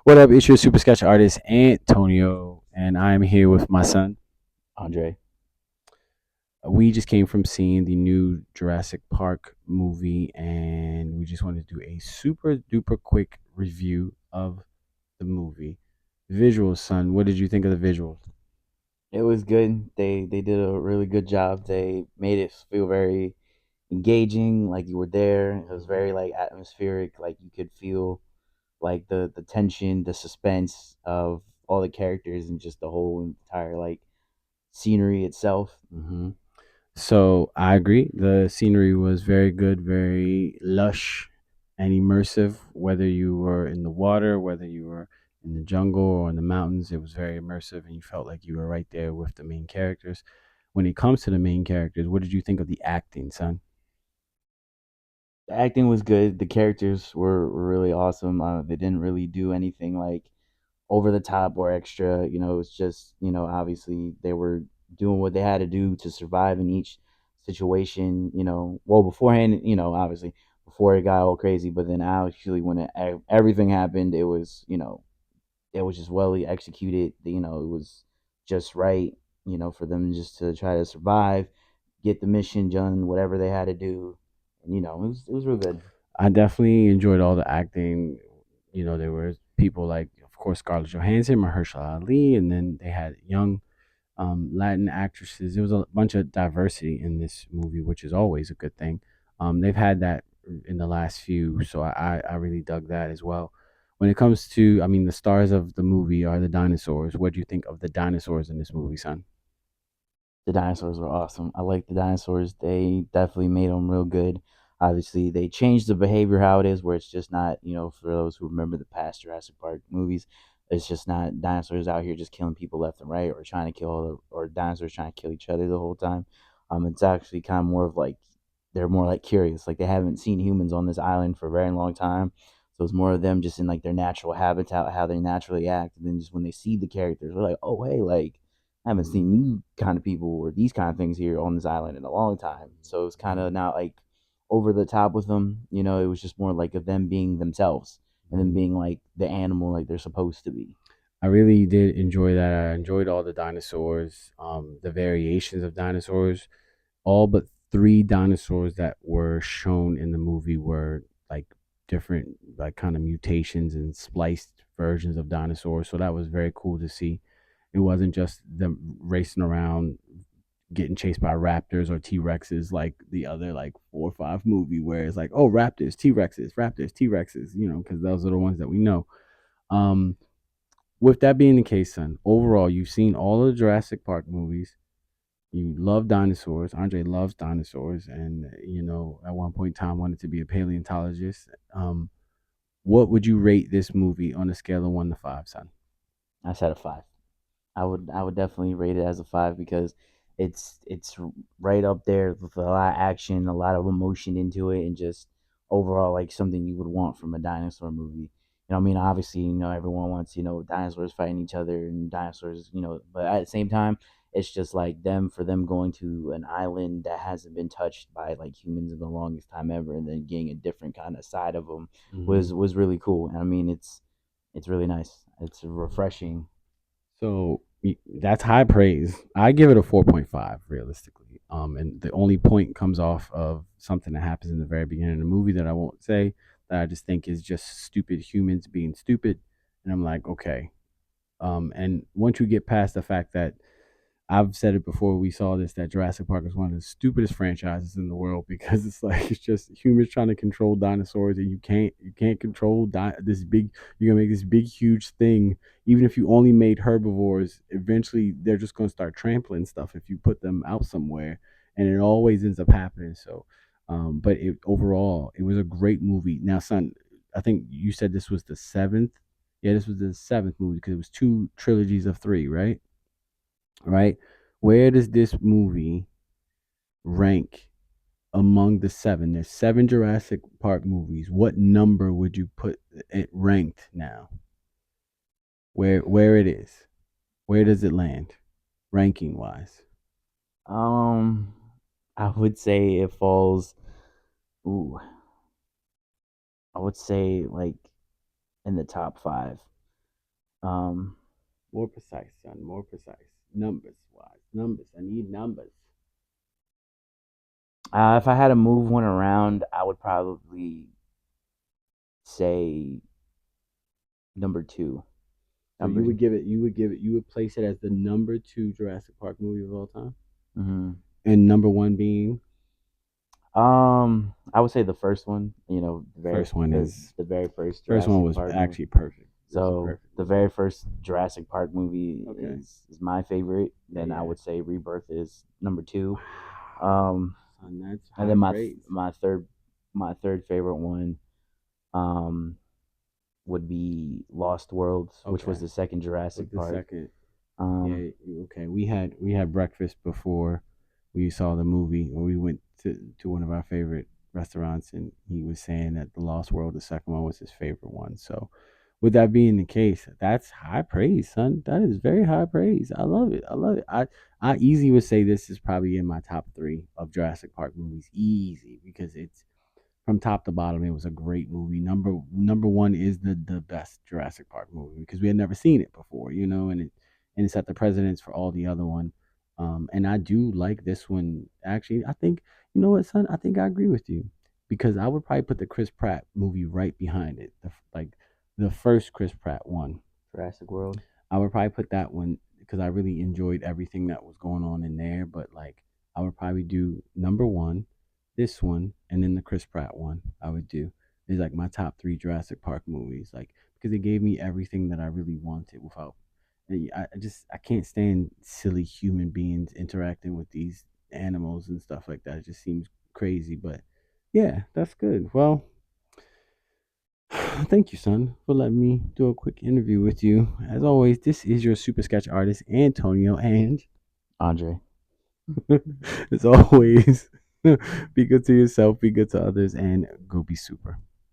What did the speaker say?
What up? It's your super sketch artist Antonio, and I'm here with my son Andre. We just came from seeing the new Jurassic Park movie, and we just wanted to do a super duper quick review of the movie. Visuals, son. What did you think of the visuals? It was good. They did a really good job. They made it feel very engaging, like you were there. It was very like atmospheric, like you could feel like the tension, the suspense of all the characters and just the whole entire like scenery itself. hmm So I agree. The scenery was very good, very lush and immersive. Whether you were in the water, whether you were in the jungle or in the mountains, it was very immersive, and you felt like you were right there with the main characters. When it comes to the main characters, what did you think of the acting, son? The acting was good. The characters were really awesome. They didn't really do anything like over the top or extra. It's just obviously they were doing what they had to do to survive in each situation. Well beforehand. Obviously before it got all crazy, but then actually when everything happened, it was just well executed. It was just right. For them just to try to survive, get the mission done, whatever they had to do. And it was real good. I definitely enjoyed all the acting. There were people like, of course, Scarlett Johansson, Mahershala Ali, and then they had young Latin actresses. There was a bunch of diversity in this movie, which is always a good thing. They've had that in the last few, so I really dug that as well. When it comes to, I mean, the stars of the movie are the dinosaurs. What do you think of the dinosaurs in this movie, son? The dinosaurs were awesome. I like the dinosaurs. They definitely made them real good. Obviously, they changed the behavior how it is, where it's just not, for those who remember the past Jurassic Park movies, it's just not dinosaurs out here just killing people left and right, or trying to or dinosaurs trying to kill each other the whole time. It's actually kind of more of like they're more like curious, like they haven't seen humans on this island for a very long time. So it's more of them just in like their natural habitat, how they naturally act, and then just when they see the characters, they're like, oh hey, like I haven't seen you kind of people or these kind of things here on this island in a long time. So it's kind of not like over the top with them. It was just more like of them being themselves and them being like the animal like they're supposed to be. I really did enjoy that. I enjoyed all the dinosaurs, the variations of dinosaurs. All but three dinosaurs that were shown in the movie were like different, like kind of mutations and spliced versions of dinosaurs. So that was very cool to see. It wasn't just them racing around getting chased by raptors or T Rexes like the other like 4 or 5 movie where it's like, oh, raptors, T Rexes, because those are the ones that we know. Um, with that being the case, son, overall, you've seen all of the Jurassic Park movies. You love dinosaurs. Andre loves dinosaurs, and at one point in time wanted to be a paleontologist. What would you rate this movie on a scale of 1 to 5, son? I said a five. I would definitely rate it as a five because it's right up there with a lot of action, a lot of emotion into it, and just overall like something you would want from a dinosaur movie. I mean, obviously, everyone wants dinosaurs fighting each other and dinosaurs, but at the same time, it's just like them for them going to an island that hasn't been touched by like humans in the longest time ever, and then getting a different kind of side of them hmm was really cool. And I mean, it's really nice. It's refreshing. So that's high praise. I give it a 4.5 realistically. And the only point comes off of something that happens in the very beginning of the movie that I won't say, that I just think is just stupid humans being stupid. And I'm like, okay. And once you get past the fact that I've said it before we saw this, that Jurassic Park is one of the stupidest franchises in the world, because it's like it's just humans trying to control dinosaurs, and you can't control this big. You're gonna make this big huge thing. Even if you only made herbivores, eventually they're just gonna start trampling stuff if you put them out somewhere, and it always ends up happening. So, but overall, it was a great movie. Now, son, I think you said this was the seventh. Yeah, this was the seventh movie because it was two trilogies of three, right? Right? Where does this movie rank among the seven? There's seven Jurassic Park movies. What number would you put it ranked now? Where it is? Where does it land, ranking wise? Um, I would say it falls. Ooh, I would say like in the top five. Um, More precise, son. More precise. Numbers wise. Numbers. I need numbers. if I had to move one around, I would probably say number two. So you Number. would give it. You would give it. You would place it as the number two Jurassic Park movie of all time, Mhm. and number one being I would say the first one. You know, first one is the very first first one Jurassic was Park movie. actually perfect. It was a So perfect the movie. very first Jurassic Park movie Okay. is my favorite. Yeah. Then I Yeah. would say Rebirth is number two. Wow. Um, Son, that's and high then praise. my third favorite one um would be Lost Worlds, which was Okay. the second With Jurassic the Park. second. Um, Yeah, okay. We had breakfast before we saw the movie, or we went to one of our favorite restaurants, and he was saying that the Lost World, the second one, was his favorite one. So, with that being the case, that's high praise, son. That is very high praise. I love it. I love it. I easily would say this is probably in my top three of Jurassic Park movies, easy, because it's from top to bottom. It was a great movie. Number one is the best Jurassic Park movie because we had never seen it before, and it set the precedence for all the other one. And I do like this one. Actually, I think you know what, son. I think I agree with you because I would probably put the Chris Pratt movie right behind it. Like the first Chris Pratt one. Jurassic World. I would probably put that one because I really enjoyed everything that was going on in there. But like, I would probably do number one, this one, and then the Chris Pratt one. I would do is like my top three Jurassic Park movies, like because it gave me everything that I really wanted without. I can't stand silly human beings interacting with these animals and stuff like that. It just seems crazy, but yeah, that's good. Well, thank you, son, for letting me do a quick interview with you. As always, this is your super sketch artist, Antonio, and Andre. as always, be good to yourself, be good to others, and go be super.